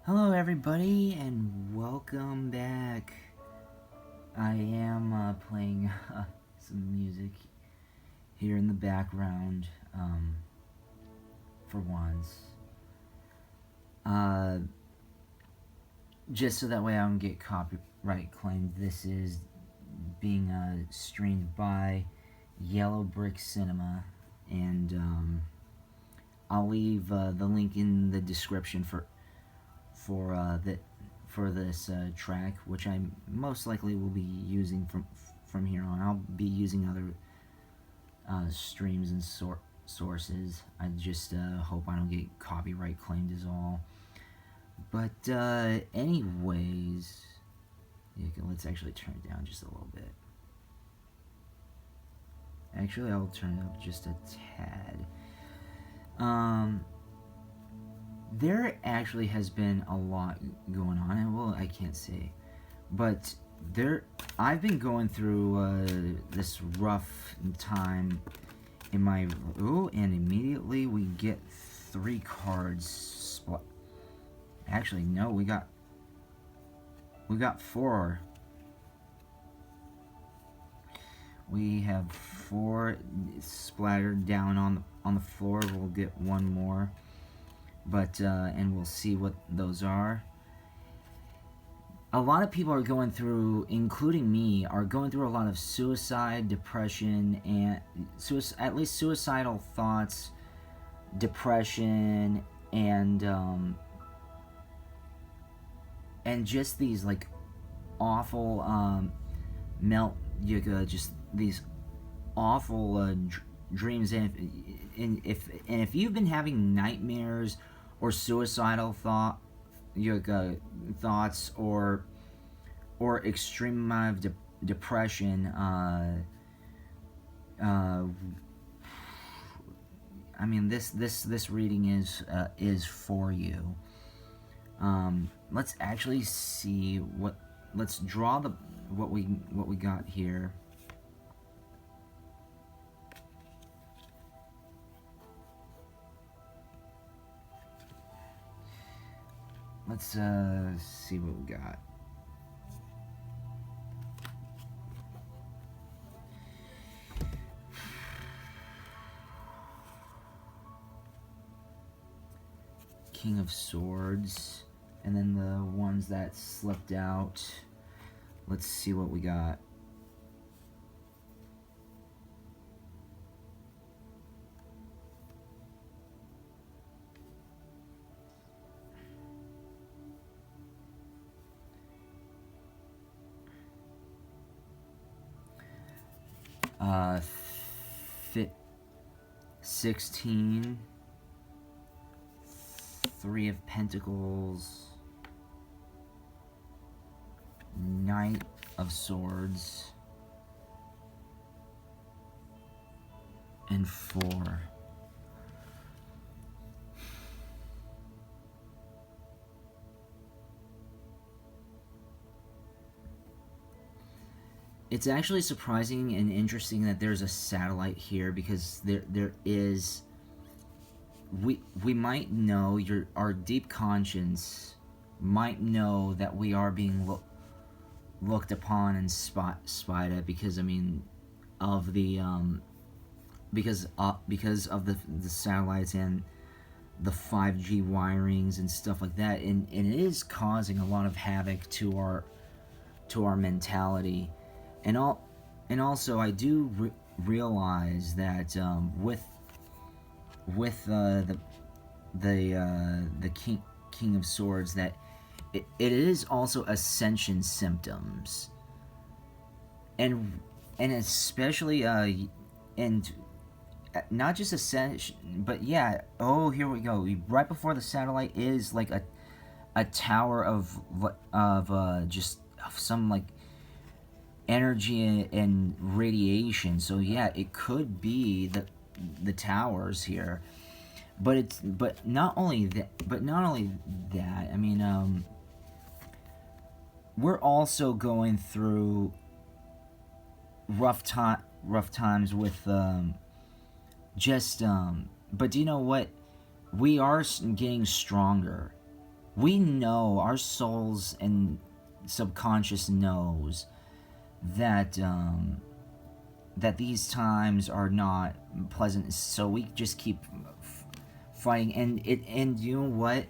Hello, everybody, and welcome back. I am playing some music here in the background for once. Uh, just so that way I don't get copyright claimed. This is being streamed by Yellow Brick Cinema, and I'll leave the link in the description for for this track, which I most likely will be using from here on. I'll be using other streams and sources. I just hope I don't get copyright claimed is all. But anyways, yeah, let's actually turn it down just a little bit. Actually, I'll turn it up just a tad. There actually has been a lot going on, and well, I can't say, but I've been going through this rough time in my. Oh, and immediately we get 3 cards. Actually, no, we got 4. We have 4 splattered down on the floor. We'll get 1 more. But and we'll see what those are. A lot of people are going through, including me, are going through a lot of suicide, depression, and at least suicidal thoughts, depression, and just these like awful just these awful dreams. And if you've been having nightmares or suicidal thoughts or extreme amount of depression, I mean this reading is for you. Let's actually see let's draw what we got here. Let's see what we got. King of Swords, and then the ones that slipped out. Let's see what we got. Fit 16, 3 of Pentacles, Knight of Swords, and 4. It's actually surprising and interesting that there's a satellite here, because there is. We might know, our deep conscience might know that we are being looked upon and spied at, because I mean of the because of the satellites and the 5G wirings and stuff like that, and it is causing a lot of havoc to our mentality. And also, I do realize that with the King of Swords, that it is also ascension symptoms, and especially and not just ascension, but yeah. Oh, here we go. Right before the satellite is like a tower of just some like energy and radiation. So yeah, it could be the towers here, but not only that. I mean, we're also going through rough times with but do you know what? We are getting stronger. We know, our souls and subconscious knows that that these times are not pleasant, so we just keep fighting. And you know what,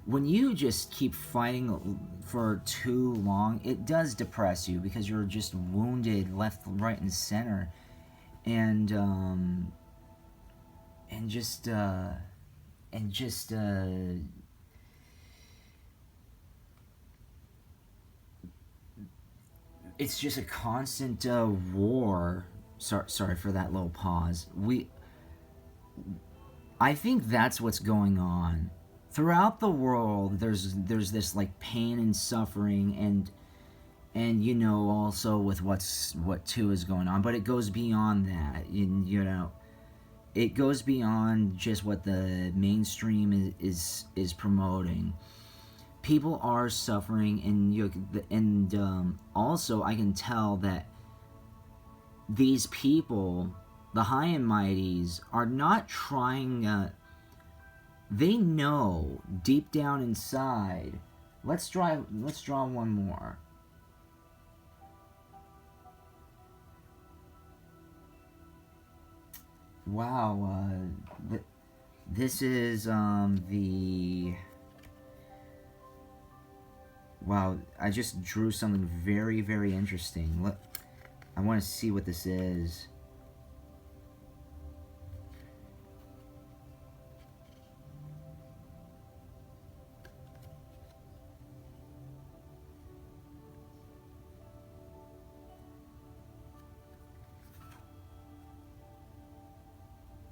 when you just keep fighting for too long, it does depress you, because you're just wounded left, right, and center. And and just and just it's just a constant war. Sorry for that little pause. I think that's what's going on throughout the world. There's this like pain and suffering, and you know, also with what too is going on, but it goes beyond that. You know, it goes beyond just what the mainstream is promoting. People are suffering, and also I can tell that these people, the high and mighties, are not trying. They know deep down inside. Let's draw one more. Wow, this is the. Wow, I just drew something very, very interesting. Look, I want to see what this is.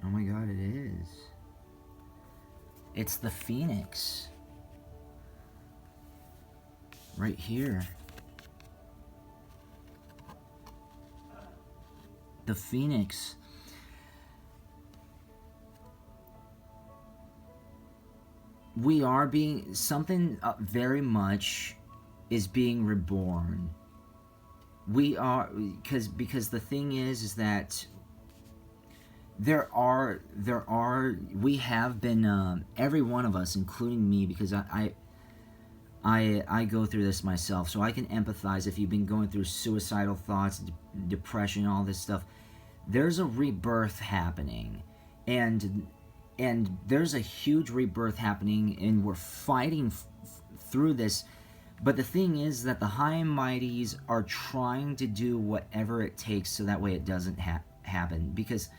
Oh my god, it is. It's the Phoenix. Right here. The Phoenix. We are being, something very much is being reborn. We are, because the thing is that we have been, every one of us, including me, because I go through this myself, so I can empathize. If you've been going through suicidal thoughts, depression, all this stuff, there's a rebirth happening, and there's a huge rebirth happening, and we're fighting through this. But the thing is that the high and mighties are trying to do whatever it takes so that way it doesn't happen, because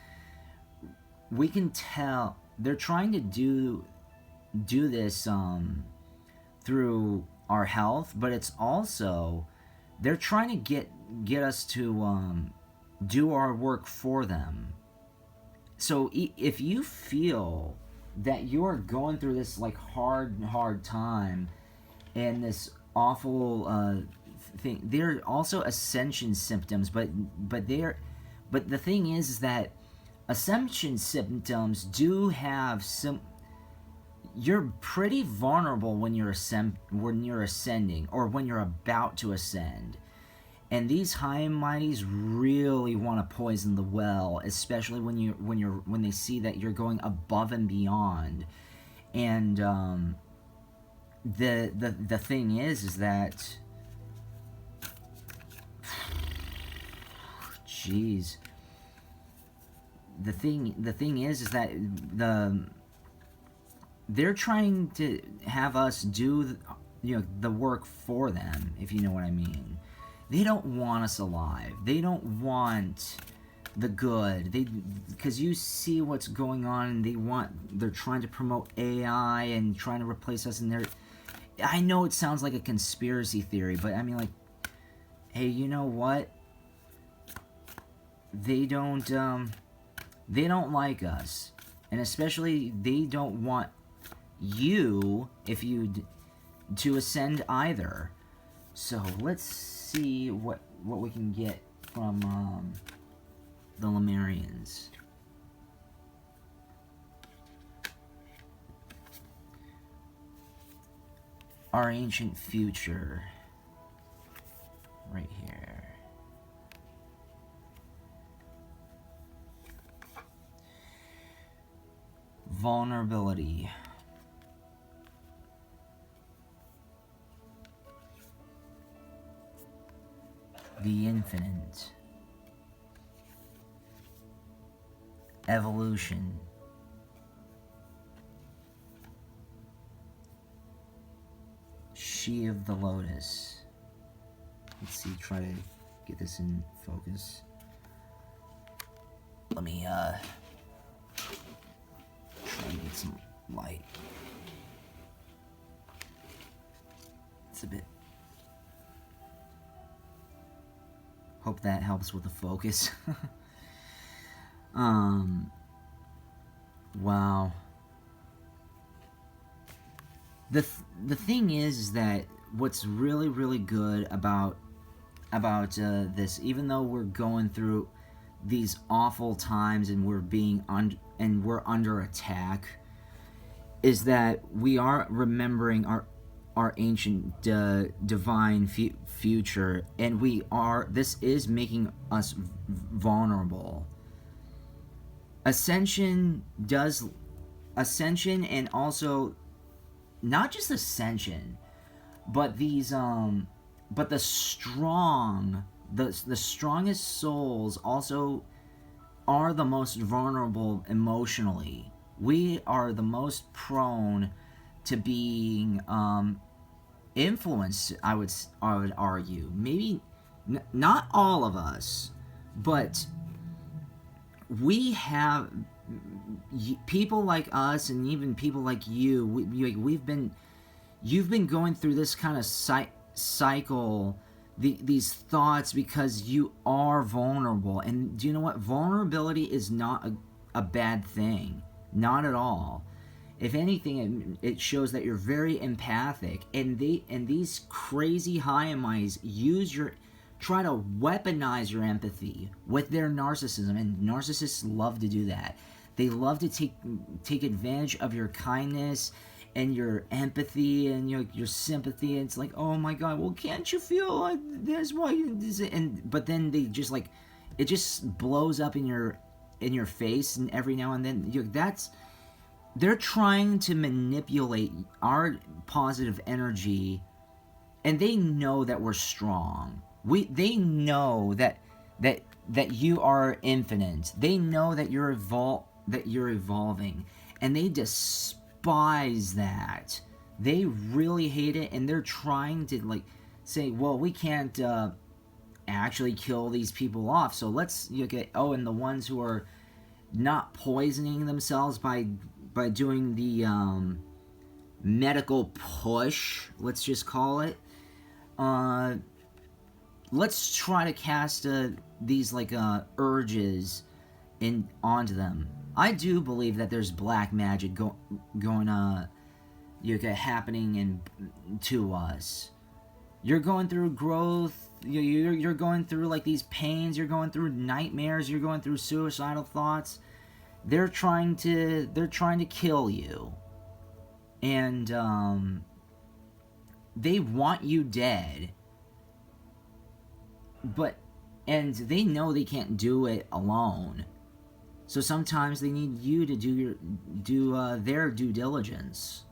we can tell they're trying to do this through our health, but it's also they're trying to get us to do our work for them. So if you feel that you're going through this like hard time and this awful thing, there are also ascension symptoms, but the thing is that ascension symptoms do have some. You're pretty vulnerable when you're ascending, or when you're about to ascend. And these high and mighties really want to poison the well, especially when they see that you're going above and beyond. And the thing is that, jeez, the thing is that they're trying to have us do, the work for them, if you know what I mean. They don't want us alive. They don't want the good. Because you see what's going on, and they're trying to promote AI and trying to replace us in their. I know it sounds like a conspiracy theory, but I mean, like, hey, you know what? They don't like us, and especially they don't want you, if you to ascend either. So let's see what we can get from the Lemurians. Our ancient future, right here. Vulnerability. the infinite, evolution, she of the lotus. Let's see, try to get this in focus. Let me try to get some light. It's a bit. Hope that helps with the focus. Wow. The thing is that what's really good about this, even though we're going through these awful times and we're under attack, is that we are remembering our ancient divine future, and this is making us vulnerable. Ascension, and also not just ascension, but these but the strongest souls also are the most vulnerable emotionally. We are the most prone to being influenced, I would argue. Maybe not all of us, but we have people like us, and even people like you. You've been going through this kind of cycle, these thoughts, because you are vulnerable. And do you know what? Vulnerability is not a bad thing, not at all. If anything, it shows that you're very empathic, and these crazy high-mights try to weaponize your empathy with their narcissism, and narcissists love to do that. They love to take advantage of your kindness and your empathy and your sympathy. And it's like, oh my God, well, can't you feel like this? Why? But then they just it just blows up in your face, and every now and then they're trying to manipulate our positive energy, and they know that we're strong. They know that you are infinite. They know that you're evolving, and they despise that. They really hate it, and they're trying to say, well, we can't actually kill these people off. So let's and the ones who are not poisoning themselves by doing the medical push, let's just call it. Let's try to cast these urges onto them. I do believe that there's black magic going happening to us. You're going through growth. You're going through these pains. You're going through nightmares. You're going through suicidal thoughts. They're trying to kill you, and they want you dead. And they know they can't do it alone. So sometimes they need you to do their due diligence,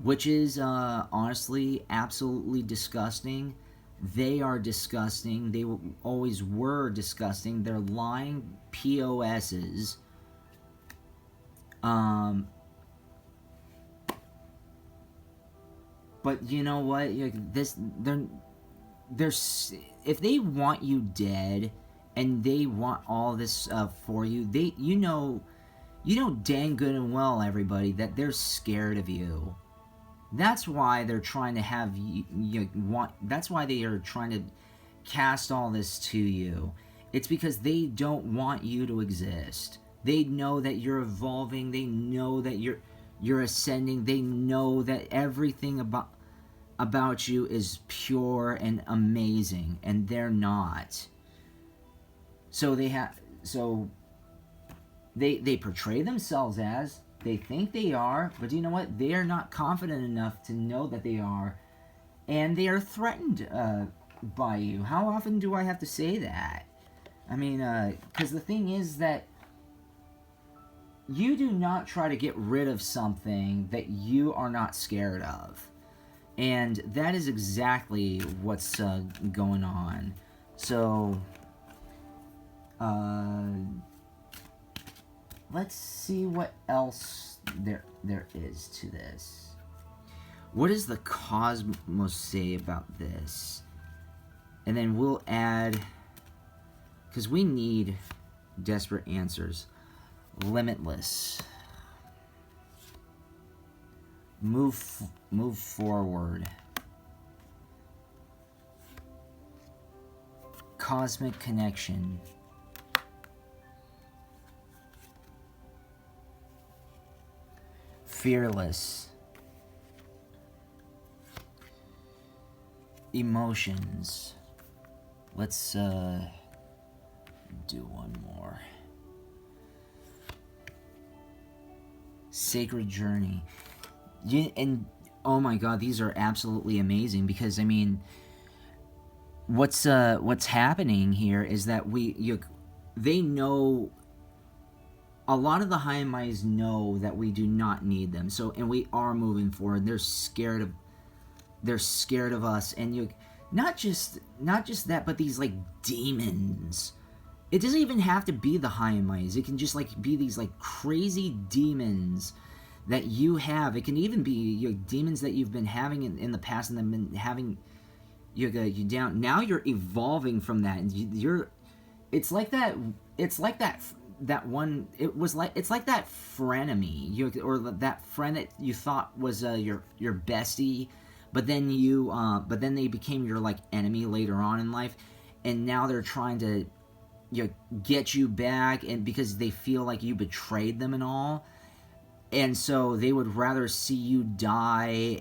which is honestly absolutely disgusting. They are disgusting. They always were disgusting. They're lying POSs. But you know what? If they want you dead, and they want all this for you, you know dang good and well, everybody, that they're scared of you. That's why they're trying to have that's why they are trying to cast all this to you. It's because they don't want you to exist. They know that you're evolving. They know that you're ascending. They know that everything about you is pure and amazing, and they're not. So they portray themselves as they think they are, but you know what? They are not confident enough to know that they are, and they are threatened by you. How often do I have to say that? I mean, because the thing is that you do not try to get rid of something that you are not scared of. And that is exactly what's going on. So, let's see what else there is to this. What does the cosmos say about this? And then we'll add, because we need desperate answers. Limitless. Move forward. Cosmic connection. Fearless. Emotions. Let's do one more. Sacred journey. And oh my god, these are absolutely amazing, because I mean, what's happening here is that they know, a lot of the high and mighties know that we do not need them. So, and we are moving forward. They're scared of us, and not just that, but these like demons. It doesn't even have to be the high and mighties. It can just like be these like crazy demons that you have. It can even be demons that you've been having in the past, and then been having you down. Now you're evolving from that, and it's like that one. It's like that frenemy, or that friend that you thought was your bestie, but then they became your like enemy later on in life, and now they're trying to get you back, and because they feel like you betrayed them and all. And so they would rather see you die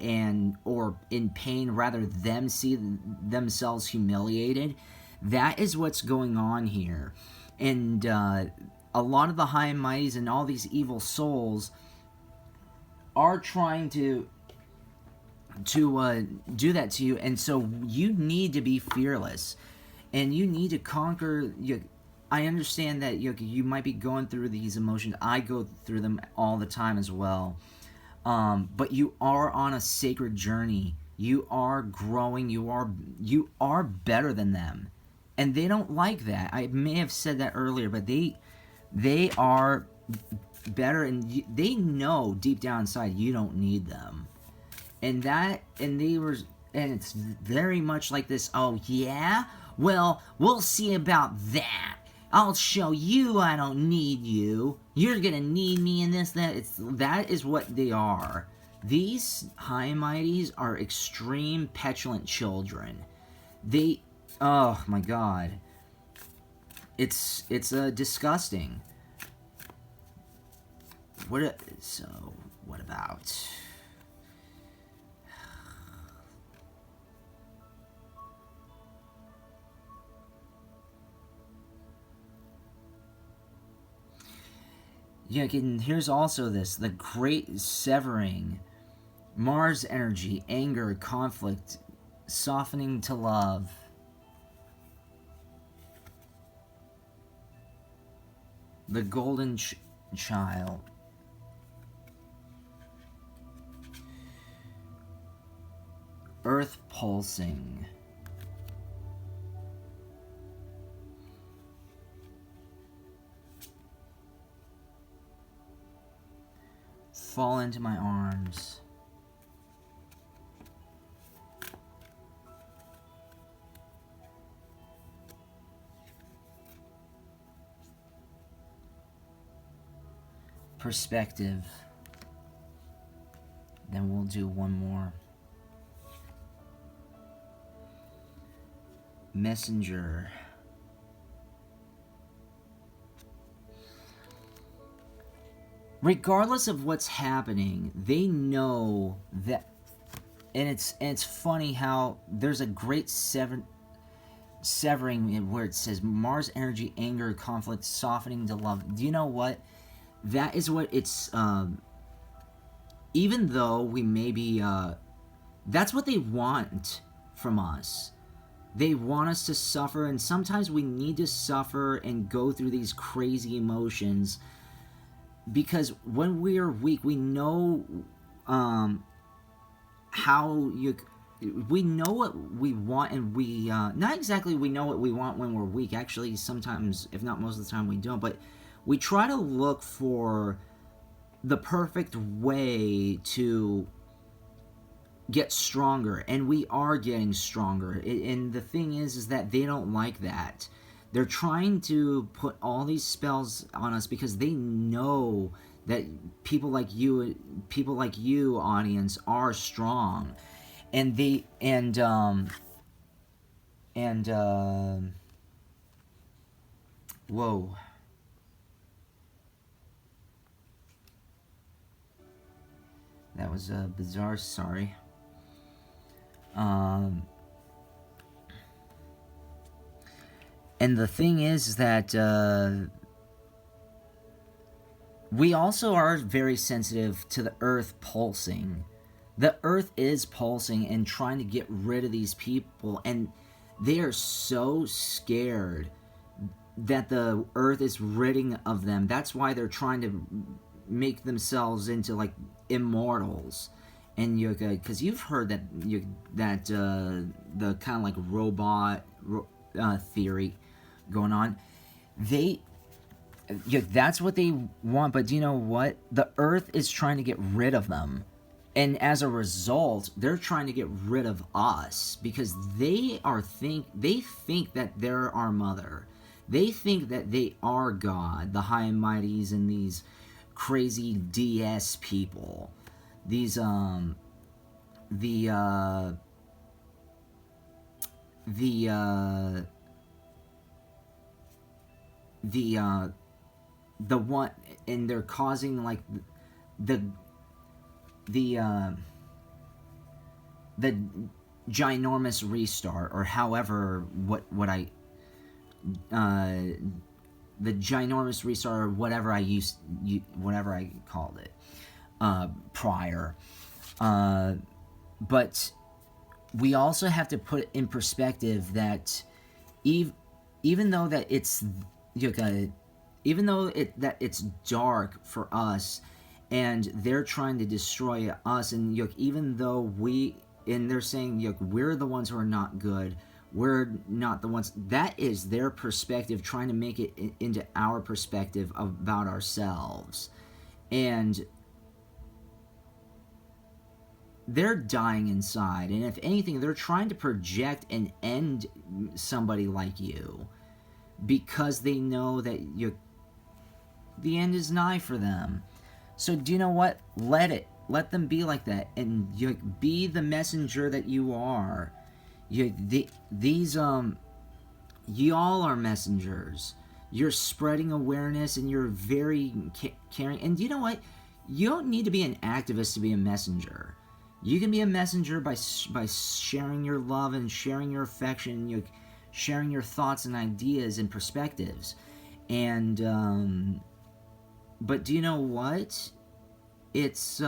or in pain rather than see themselves humiliated. That is what's going on here. And a lot of the high and mighties and all these evil souls are trying to do that to you. And so you need to be fearless. And you need to conquer... I understand that you might be going through these emotions. I go through them all the time as well. But you are on a sacred journey. You are growing. You are better than them, and they don't like that. I may have said that earlier, but they are better, and they know deep down inside you don't need them, and it's very much like this. Oh yeah, well we'll see about that. I'll show you I don't need you. You're gonna need me in this, that. That is what they are. These high and mighties are extreme, petulant children. Oh my god. It's disgusting. What about... and here's also the great severing. Mars energy, anger, conflict, softening to love. The golden child. Earth pulsing. Fall into my arms. Perspective. Then we'll do one more. Messenger. Regardless of what's happening, they know that, and it's funny how there's a great severing where it says Mars energy, anger, conflict, softening to love. Do you know what? That is what it's, even though we may be, that's what they want from us. They want us to suffer, and sometimes we need to suffer and go through these crazy emotions, because when we are weak, we know how you we know what we want, and we not exactly we know what we want when we're weak. Actually, sometimes, if not most of the time, we don't. But we try to look for the perfect way to get stronger, and we are getting stronger. And the thing is that they don't like that. They're trying to put all these spells on us because they know that people like you, audience, are strong, and they and whoa. That was bizarre. Sorry. Um, and the thing is that we also are very sensitive to the earth pulsing. The earth is pulsing and trying to get rid of these people, and they are so scared that the earth is ridding of them. That's why they're trying to make themselves into like immortals. And you, because you've heard that the kind of like robot theory going on. That's what they want. But do you know what? The earth is trying to get rid of them, and as a result, they're trying to get rid of us because they think that they're our mother. They think that they are God, the high and mighties, and these crazy DS people. These the one, and they're causing like the ginormous restart, or however what I the ginormous restart, or whatever whatever I called it prior. But we also have to put in perspective that even though that it's even though that it's dark for us, and they're trying to destroy us, and even though they're saying we're the ones who are not good, we're not the ones. That is their perspective, trying to make it into our perspective about ourselves, and they're dying inside. And if anything, they're trying to project and end somebody like you, because they know that the end is nigh for them. So do you know what? Let them be like that, and be the messenger that you are. Y'all are messengers. You're spreading awareness, and you're very caring. And do you know what? You don't need to be an activist to be a messenger. You can be a messenger by sharing your love and sharing your affection, sharing your thoughts and ideas and perspectives. And but do you know what? It's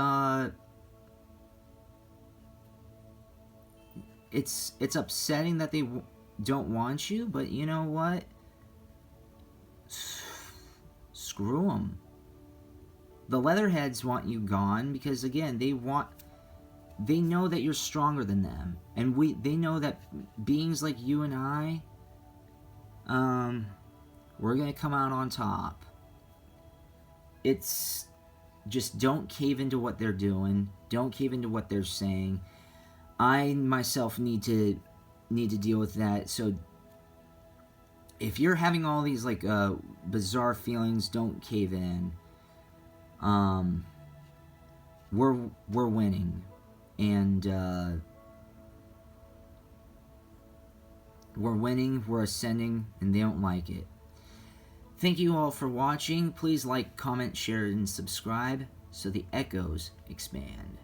upsetting that they don't want you, but you know what? Screw them. The Leatherheads want you gone because, again, they know that you're stronger than them, and they know that beings like you and I, we're gonna come out on top. It's just, don't cave into what they're doing. Don't cave into what they're saying. I myself need to deal with that. So if you're having all these like bizarre feelings, don't cave in. We're winning, and we're winning. We're ascending, and they don't like it. Thank you all for watching. Please like, comment, share, and subscribe so the echoes expand.